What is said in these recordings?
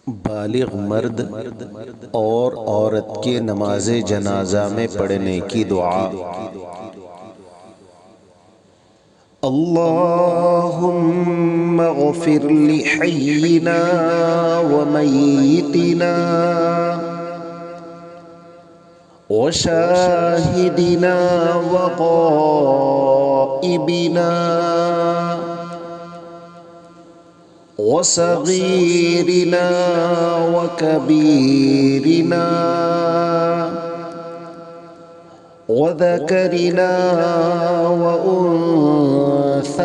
बालिग मर्द और औरत के नमाज जनाजा में पढ़ने की दुआ। अल्लाहुम्मा ग़फ़िर लि हय्यिना व मय्यितिना व शाहिदिना व ग़ाइबिना व सग़ीरिना व कबीरिना व ज़करिना व उन्साना।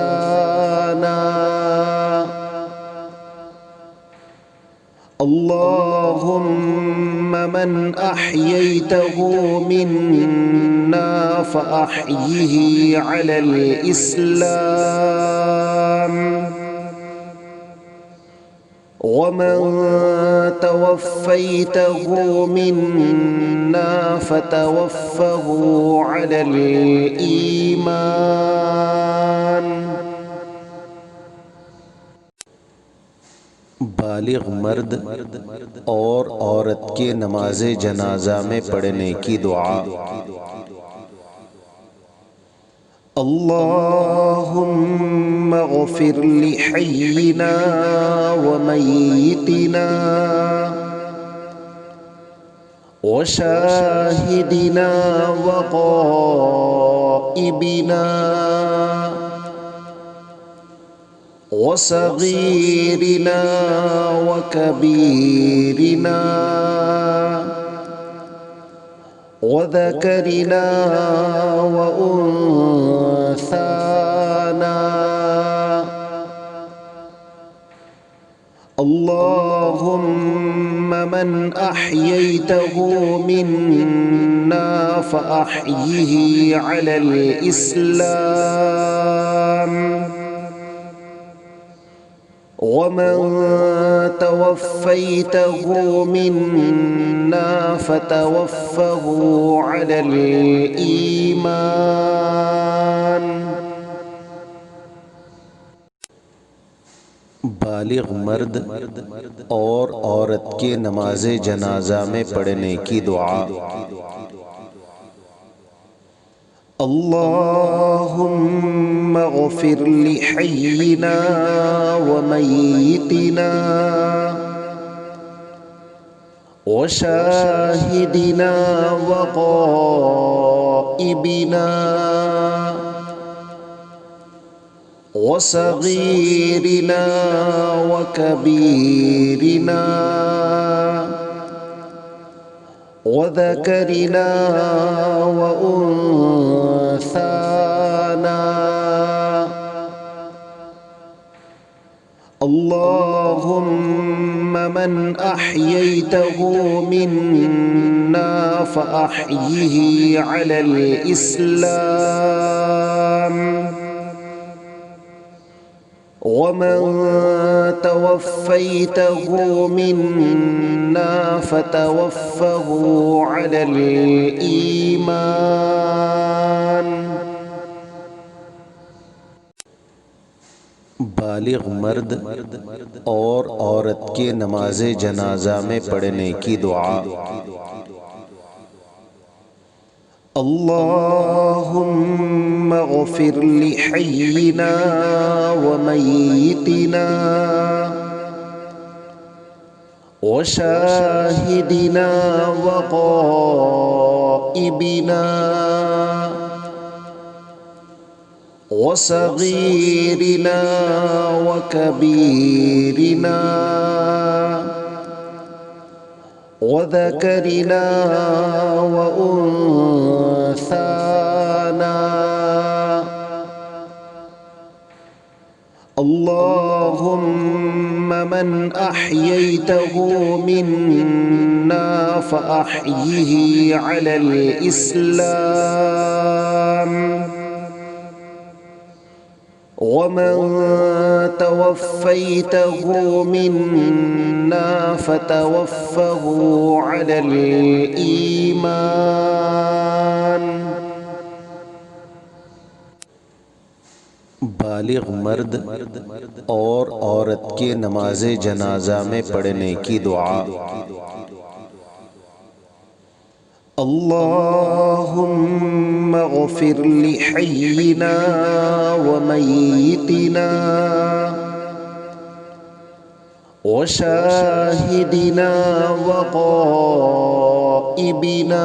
अल्लाहुम्मा मन अह्यैतहु मिन्ना फ़अह्यिही अलल इस्लाम वमन तवफ़्फ़ैतहु मिन्ना फ़तवफ़्फ़हु अलल ईमान। बालिग मर्द और औरत के नमाज जनाजा में पढ़ने की दुआ। अल्लाहुम्मा ग़फ़िर लि हय्यिना व मय्यितिना व शाहिदिना व ग़ाइबिना व सग़ीरिना व कबीरिना व ज़करिना व उन्साना। अल्लाहुम्मा मन अह्यैतहु मिन्ना फ़अह्यिही अलल इस्लाम वमन तवफ़्फ़ैतहु मिन्ना फ़तवफ़्फ़हु अलल ईमान। बालिग मर्द और औरत के नमाज जनाजा में पढ़ने की दुआ। अल्लाहुम्मा ग़फ़िर लि हय्यिना व मय्यितिना व शाहिदिना व ग़ाइबिना व सग़ीरिना व कबीरिना व ज़करिना व उन्साना। अल्लाहुम्मा मन अह्यैतहु मिन्ना फ़अह्यिही अलल इस्लाम वमन तवफ़्फ़ैतहु मिन्ना फ़तवफ़्फ़हु अलल ईमान। बालिग मर्द और औरत के नमाज जनाजा में पढ़ने की दुआ। अल्लाहुम्मा ग़फ़िर लि हय्यिना व मय्यितिना व शाहिदिना व ग़ाइबिना व सग़ीरिना व कबीरिना व ज़करिना व उन्साना। अल्लाहुम्मा मन अह्यैतहु मिन्ना फ़अह्यिही अलल इस्लाम वमन तवफ़्फ़ैतहु मिन्ना फ़तवफ़्फ़हु अलल ईमान। बालिग मर्द और औरत के नमाज जनाजा में पढ़ने की दुआ। अल्लाहुम्मा गफिर लि हय्यिना व मय्यितिना व शाहिदिना व गाइबिना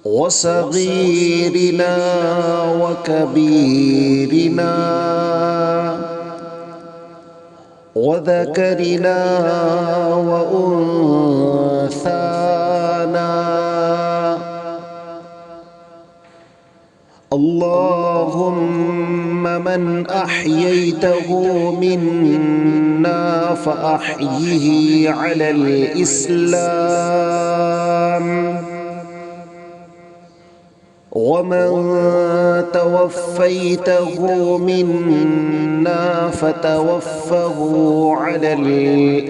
व सगीरिना व कबीरिना व ज़करिना व उन्साना। अल्लाहुम्मा मन अह्यैतहु मिन्ना फ़अह्यिही अलल इस्लाम वमन तवफ़्फ़ैतहु मिन्ना फ़तवफ़्फ़हु अलल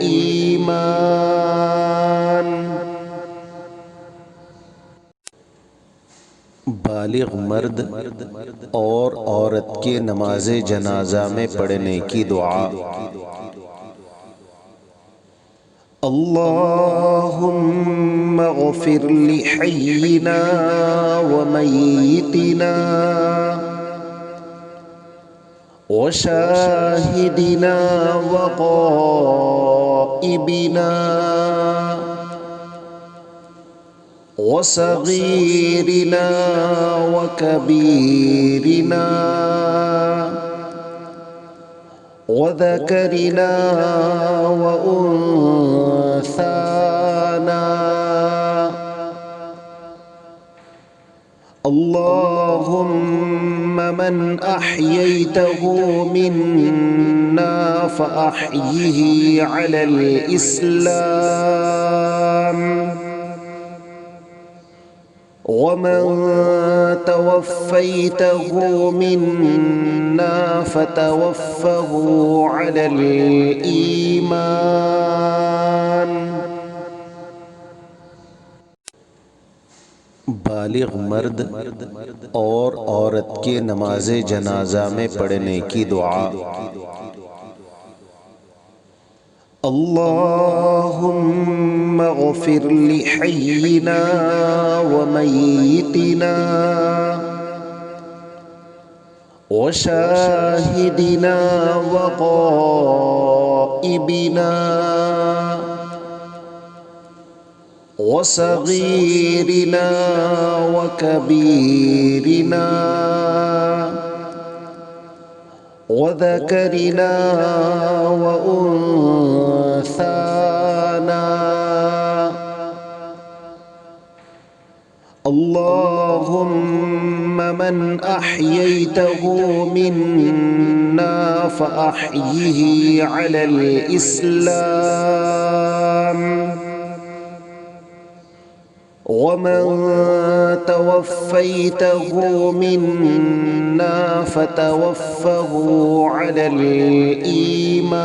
ईमान। बालिग मर्द और औरत के नमाज जनाजा में पढ़ने की दुआ। अल्लाहुम्मा गफिर लि हय्यिना व मय्यितिना व शाहिदिना व गाइबिना व सगीरिना व कबीरिना व ज़करिना व उन्साना। अल्लाहुम्मा मन अह्यैतहु मिन्ना फ़अह्यिही अलल इस्लाम वमन तवफ़्फ़ैतहु मिन्ना फ़तवफ़्फ़हु अलल ईमान। बालिग मर्द और औरत के नमाज जनाजा में पढ़ने की दुआ। अल्लाहुम्मा गफिर लि हय्यिना व मय्यितिना व शाहिदिना व गाइबिना व सगीरिना व कबीरिना व ज़करिना व उन्साना। अल्लाहुम्मा मन अह्यैतहु मिन्ना फ़अह्यिही अलल इस्लाम वमन तवफ़्फ़ैतहु मिन्ना फ़तवफ़्फ़हु अलल ईमान। बालिग मर्द और औरत के नमाज जनाजा में पढ़ने की दुआ। अल्लाहुम्मा गफिर लि हय्यिना व मय्यितिना व शाहिदिना व गाइबिना व सगीरिना व कबीरिना व ज़करिना व उन्साना। अल्लाहुम्मा मन अह्यैतहु मिन्ना फ़अह्यिही अलल इस्लाम वमन तवफ़्फ़ैतहु मिन्ना फ़तवफ़्फ़हु अलल ईमान।